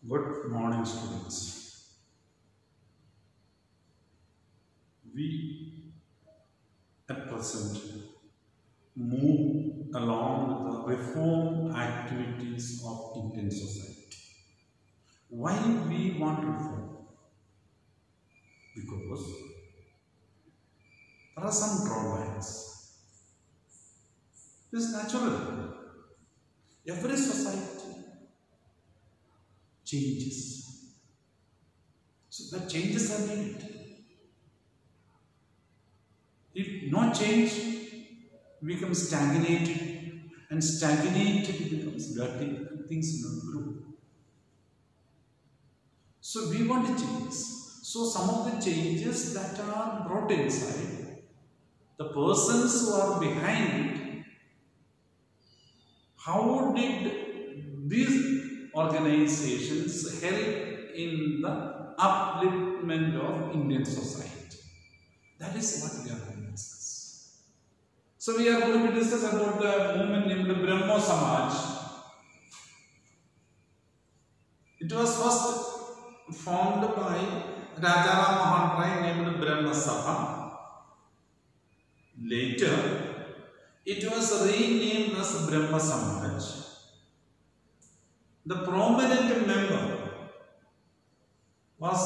Good morning, students. We at present move along with the reform activities of Indian society. Why we want reform? Because there are some drawbacks. This is natural. Every society changes. So the changes are needed. If no change, we become stagnated, and stagnated becomes dirty, things will not grow. So we want to change. So some of the changes that are brought inside, the persons who are behind it, how did these organizations help in the upliftment of Indian society? That is what we are going to discuss. So we are going to discuss about the movement named Brahmo Samaj. It was first formed by Rajaram Mohan Rai named Brahma Sabha. Later, it was renamed as Brahma Samaj. The prominent member was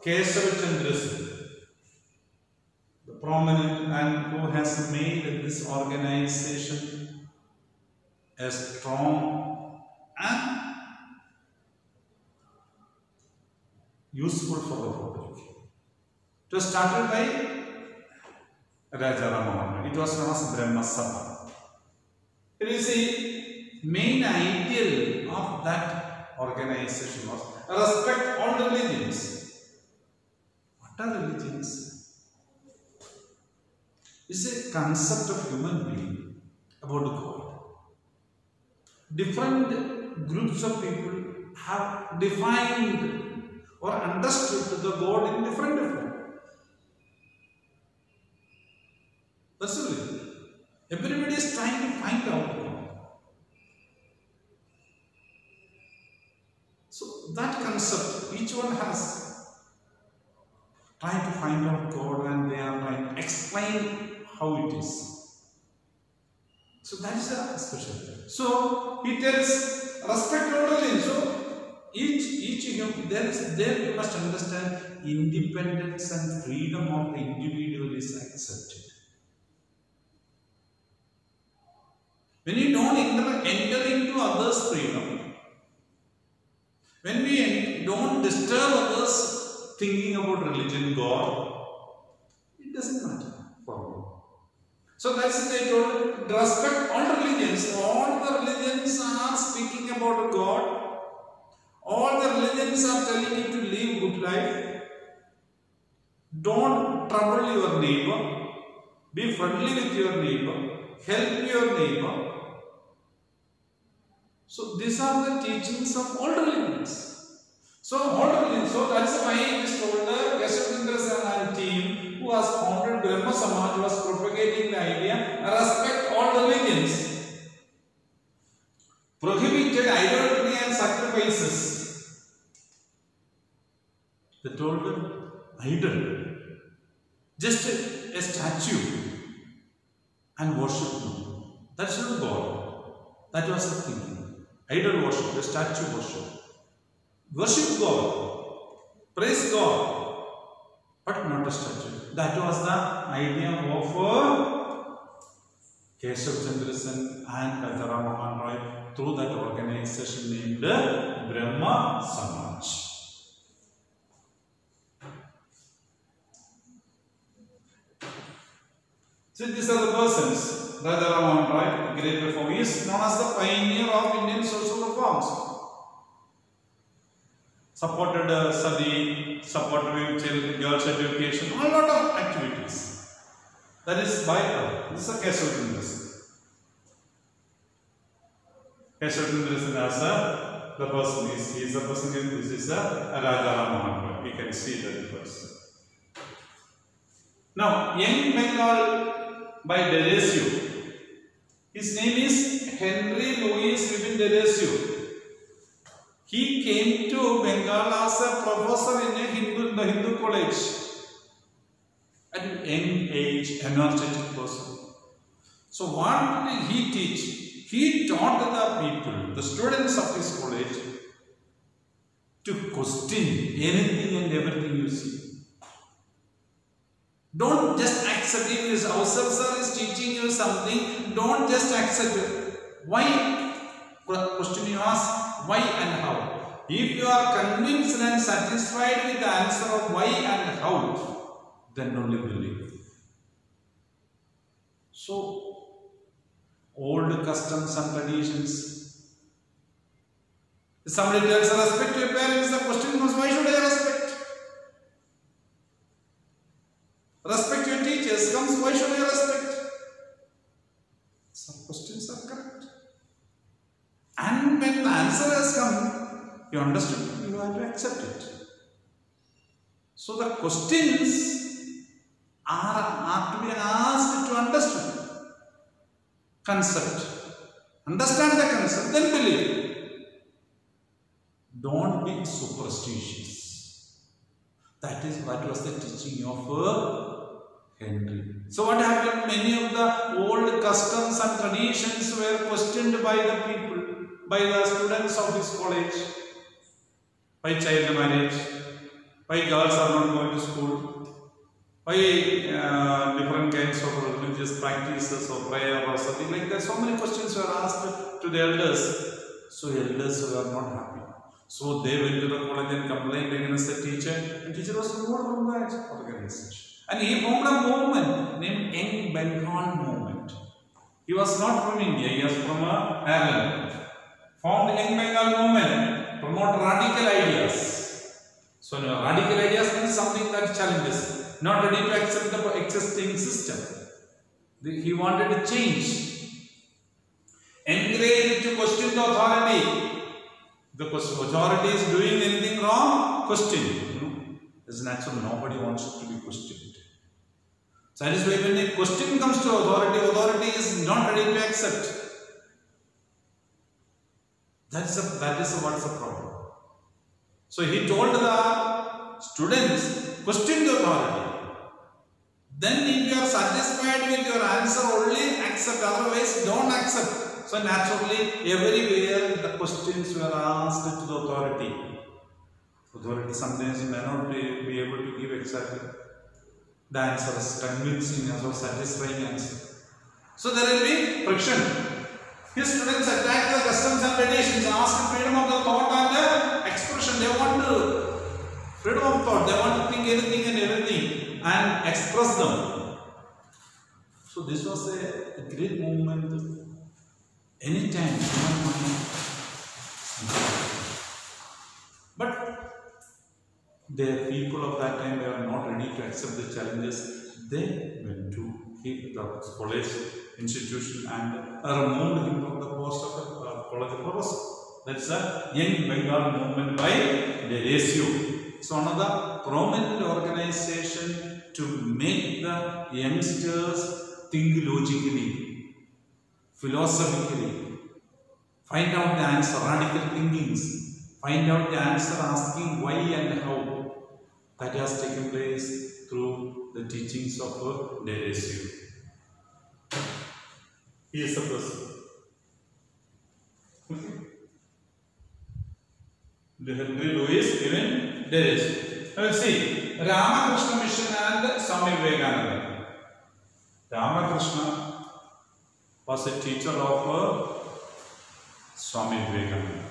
Keshav Chandra Sen, the prominent and who has made this organization a strong and useful for the public. It was started by Rajaram Mohan Rai. It was known as Brahma Sabha. It is the main ideal of that organization was respect all religions. What are religions? It's a concept of human being about God. Different groups of people have defined or understood the God in different form. That's the reason. Everybody is trying to find out God. So that concept, each one has trying to find out God, and they are trying to explain how it is. So that is a special thing. So he tells respect all religion. So each human, there you must understand independence and freedom of the individual is accepted. When you don't enter into others' freedom, when we don't disturb others thinking about religion, God, it doesn't matter for me. So that's why they told respect all religions. All the religions are speaking about God. All the religions are telling you to live good life. Don't trouble your neighbor. Be friendly with your neighbor. Help your neighbor. So these are the teachings of all religions. So all religions. So that's why this told the Keshav Chandra Sen and team who has founded Brahma Samaj was propagating the idea respect all religions. Prohibited idolatry and sacrifices. They told them, idol, just a statue and worship no. That's not God. That was the thinking. Idol worship, a statue worship. Worship God, praise God, but not a statue. That was the idea of Keshav Chandra Sen and Rajaram Mohan Rai through that organization named Brahma Samaj. So these are the persons. Rajaram Mohan Rai, great reformer, is known as the pioneer of Indian social reforms. Supported study, supported girls' education, a lot of activities. That is by her. This is a Keshav Chandra Sen. Keshav Chandra Sen as the person is, he is the person, this is a Rajaram Mohan Rai. We can see that person. Now, Young Bengal by Deresio. His name is Henry Louis Rubin Deresio. He came to Bengal as a professor in the Hindu college. At an young age, energetic person. So what did he teach? He taught the people, the students of his college, to question anything and everything you see. Don't just accept it. If Ouseph sir is teaching you something, don't just accept it. Why? Question you ask, why and how? If you are convinced and satisfied with the answer of why and how, then only believe. So, old customs and traditions. If somebody tells respect to your parents, the question comes, why should I respect? Respect your teachers comes, why should I respect? Some questions are correct. And when the answer has come, you understood, you have to accept it. So the questions are to be asked to understand concept. Understand the concept, then believe. Don't be superstitious. That is what was the teaching of Henry. So what happened? Many of the old customs and traditions were questioned by the people, by the students of his college, by child marriage, by girls are not going to school, by different kinds of religious practices or prayer or something like that. So many questions were asked to the elders. So elders were not happy. So they went to the college and complained against the teacher. And teacher was removed from that organization. And he formed a movement named Young Bengal Movement. He was not from India, he was from Ireland. Formed Young Bengal Movement, promote radical ideas. So radical ideas means something that challenges, not ready to accept the existing system. He wanted to change. Encourage to question the authority. The authority is doing anything wrong, question. It's natural, nobody wants it to be questioned. So that is why when a question comes to authority, authority is not ready to accept. That is what's the problem. So he told the students, question the authority. Then if you are satisfied with your answer, only accept, otherwise don't accept. So naturally, everywhere the questions were asked to the authority. Authority sometimes may not be able to give exactly the answers, convincing or satisfying answer. So there will be friction. His students attack the customs and traditions, ask freedom of the thought and the expression. They want to freedom of thought. They want to think anything and everything and express them. So this was a great movement. Anytime, but the people of that time were not ready to accept the challenges. They went to the college institution and removed him from the post of a college professor. That's a Young Bengal Movement by Ouseph. It's one of the prominent organization to make the youngsters think logically, philosophically, find out the answer, radical thinkings, find out the answer asking why and how. That has taken place through the teachings of Ouseph. He is the person. The Henry Louis even Ouseph. Let's see, Ramakrishna Mission and Swami Vivekananda. Ramakrishna was a teacher of Swami Vivekananda.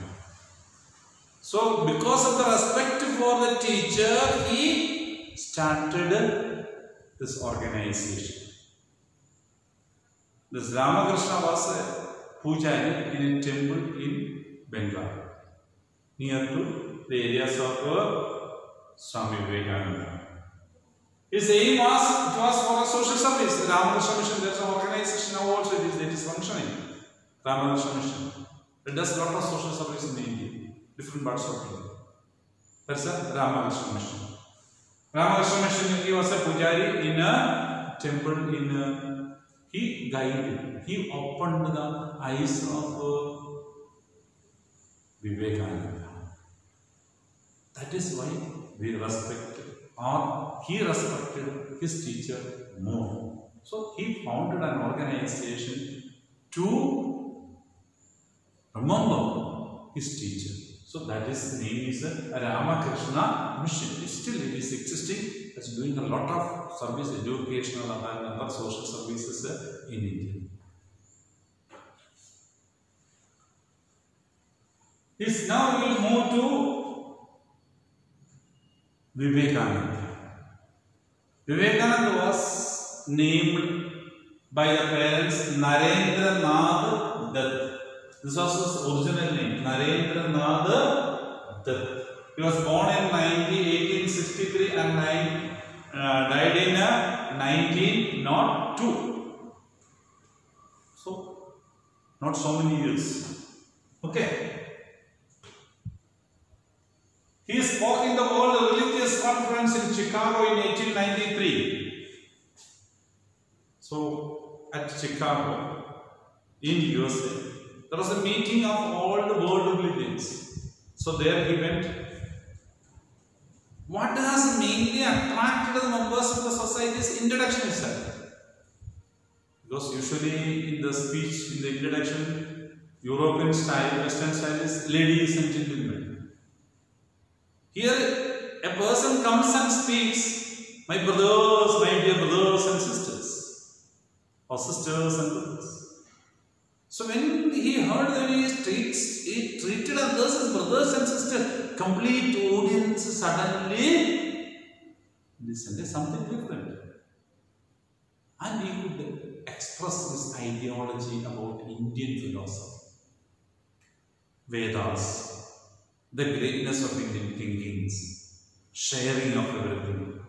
So, because of the respect for the teacher, he started this organization. This Ramakrishna was a pujari in a temple in Bengal, near to the areas of Swami Vivekananda. His aim was for a social service. The Ramakrishna Mission, there is an organization now also, it is functioning. Ramakrishna Mission. It does a lot of social service in India, different parts of India. That's the Ramakrishna Mission. Ramakrishna Mission, he was a pujari in a temple he guided, he opened the eyes of Vivekananda. That is why we respect, or he respected his teacher more. So he founded an organization to remember his teacher. So that is name is Ramakrishna Mission. Still it is existing. It's doing a lot of service, educational and other social services in India. Now we will move to Vivekananda. Vivekananda was named by the parents Narendra Nath Dutt. This was his original name, Narendra Nath Dutt. He was born in 1863 and died in 1902. So, not so many years. Okay. He spoke in the World Religious Conference in Chicago in 1893. So, at Chicago, in USA, there was a meeting of all the world religions. So, there he went. What has mainly attracted the members of the society is introduction itself. Because usually in the speech, in the introduction, European style, Western style is ladies and gentlemen. Here, a person comes and speaks, my brothers, my dear brothers and sisters, or sisters and brothers. So when he heard that he treated others as brothers and sisters, complete audience suddenly listened to something different. And he could express his ideology about Indian philosophy, Vedas, the greatness of Indian thinkings, sharing of everything,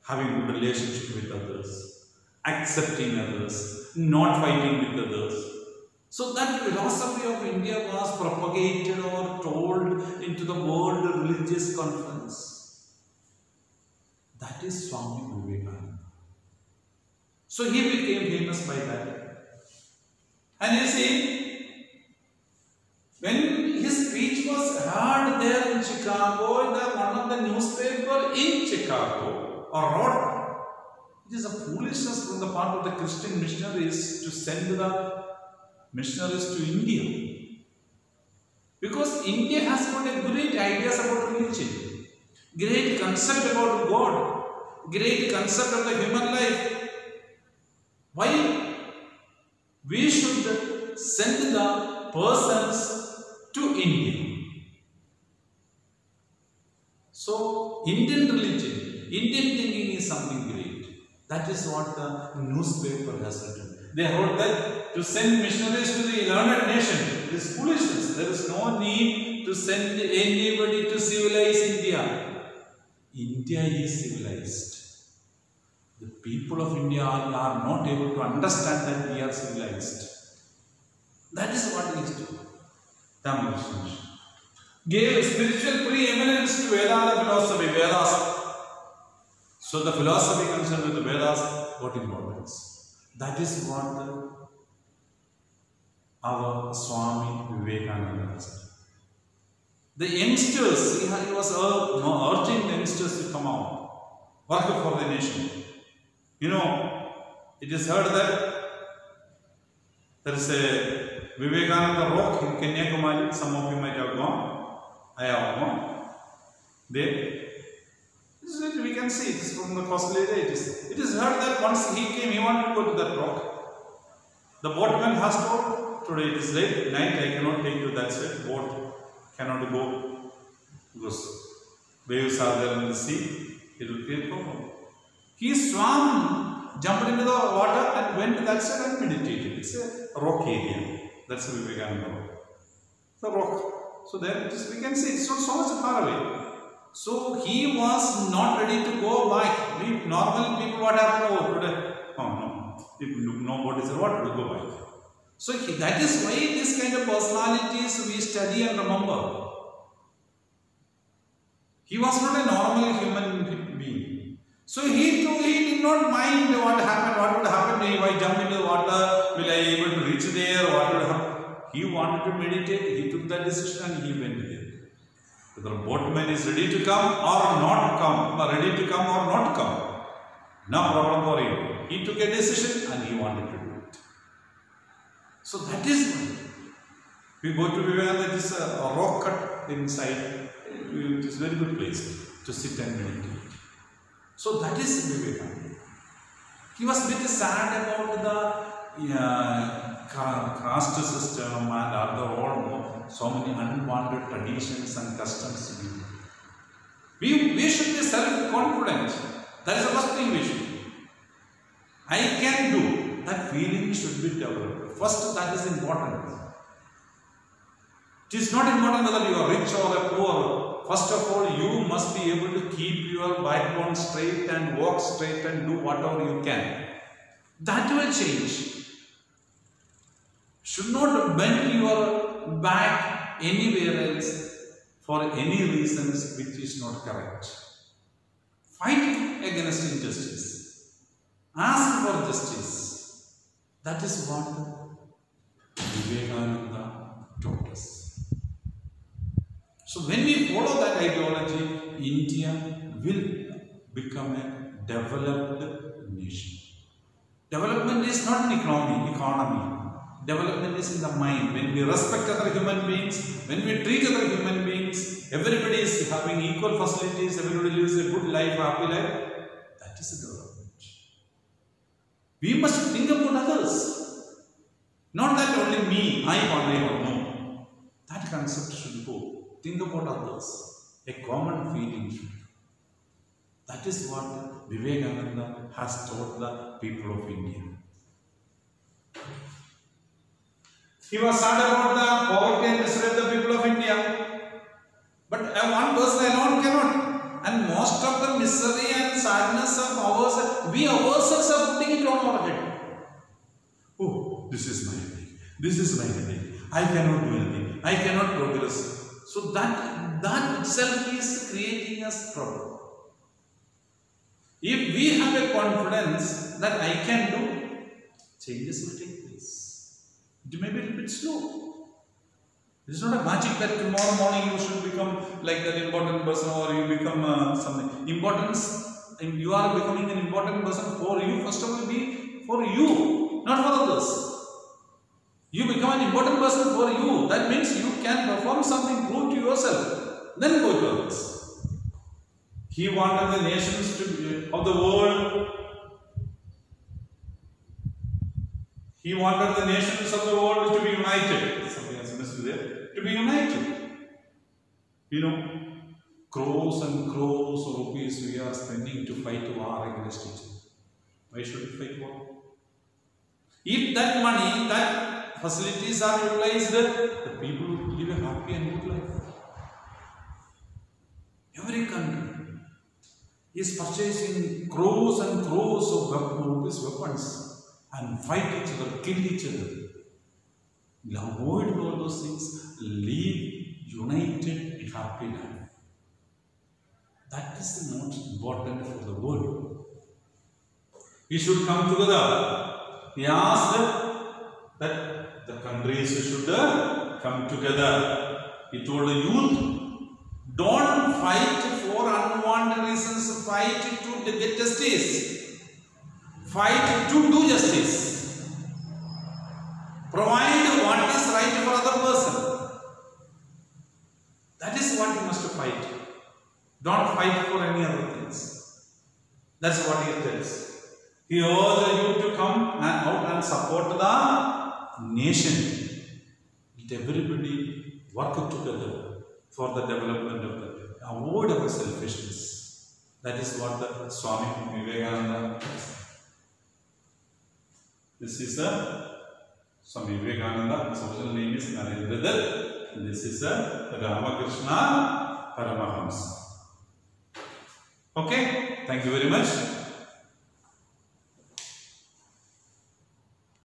having good relationship with others, accepting others, not fighting with others. So that philosophy of India was propagated or told into the World Religious Conference. That is Swami Vivekananda. So he became famous by that. And you see, when his speech was heard there in Chicago, one of the newspapers in Chicago wrote, it is a foolishness from the part of the Christian missionaries to send the missionaries to India. Because India has got a great ideas about religion, great concept about God, great concept of the human life. Why we should send the persons to India? So, Indian religion, Indian thinking is something great. That is what the newspaper has written. They wrote that to send missionaries to the learned nation, it is foolishness. There is no need to send anybody to civilize India. India is civilized. The people of India are not able to understand that we are civilized. That is what he is doing. Ramakrishna gave spiritual preeminence to Vedanta philosophy, Vedas. So the philosophy concerned with the Vedas got importance. That is what our Swami Vivekananda has. The youngsters, he was urging the youngsters to come out, work for the nation. You know, it is heard that there is a Vivekananda rock in Kanyakumari. Some of you might have gone. I have gone. There. We can see it is from the coastal area. It is heard that once he came, he wanted to go to that rock. The boatman has told, today it is late night, I cannot take you that side. Boat cannot go because waves are there in the sea. It will create problem. He swam, jumped into the water and went to that side and meditated. It's a rock area. That's the Vivekananda rock. The rock. So there it is, we can see it's not so much far away. So he was not ready to go back. Normal people, what happened? Oh, today, oh no, people know what is the water to go back. So that is why this kind of personalities we study and remember. He was not a normal human being. So he did not mind what happened, what would happen to him. If I jump into the water, will I be able to reach there? What would happen? He wanted to meditate. He took that decision and he went there. The Whether boatman is ready to come or not come, or ready to come or not come. No problem for him. He took a decision and he wanted to do it. So that is why we go to Vivekananda. It is a rock cut inside. It is a very good place to sit and meditate. So that is Vivekananda. He was a bit sad about the caste system and other all so many unwanted traditions and customs. We should be self-confident. That is the first thing we should do. I can do. That feeling should be developed. First, that is important. It is not important whether you are rich or poor. First of all, you must be able to keep your backbone straight and walk straight and do whatever you can. That will change. Should not bend your back anywhere else for any reasons which is not correct. Fight against injustice. Ask for justice. That is what Vivekananda taught us. So when we follow that ideology, India will become a developed nation. Development is not an economy. Development is in the mind. When we respect other human beings, when we treat other human beings, everybody is having equal facilities, everybody lives a good life, happy life. That is a development. We must think about others. Not that only me, I or no. That concept should go. Think about others. A common feeling should go. That is what Vivekananda has taught the people of India. He was sad about the poverty and misery of the people of India. But one person alone cannot. And most of the misery and sadness of ours, we ourselves are putting it on our head. Oh, this is my headache. This is my headache. I cannot do anything. I cannot progress. So that itself is creating us trouble. If we have a confidence that I can do, changes will take place. It may be a little bit slow. It is not a magic that tomorrow morning you should become like that important person or you become something. Importance, you are becoming an important person for you. First of all, be for you, not for others. You become an important person for you. That means you can perform something, prove to yourself. Then go to others. He wanted the nations of the world. He wanted the nations of the world to be united. Something else missed there. To be united. You know, crores and crores of rupees we are spending to fight war against each other. Why should we fight war? If that money, that facilities are utilized, the people will live a happy and good life. Every country is purchasing crores and crores of weapons and fight each other, kill each other. Avoid all those things. Live united, happy life. That is the most important for the world. We should come together. He asked that the countries should come together. He told the youth, don't fight for unwanted reasons, fight to get justice. Fight to do justice. Provide what is right for other person. That is what you must fight. Don't fight for any other things. That's what he tells. He urged the youth to come out and support the nation. Let everybody work together for the development of the. Avoid our selfishness. That is what the Swami Vivekananda says. This is Swami Vivekananda. His original name is Narendra. This is Ramakrishna Paramahamsa. Okay, thank you very much.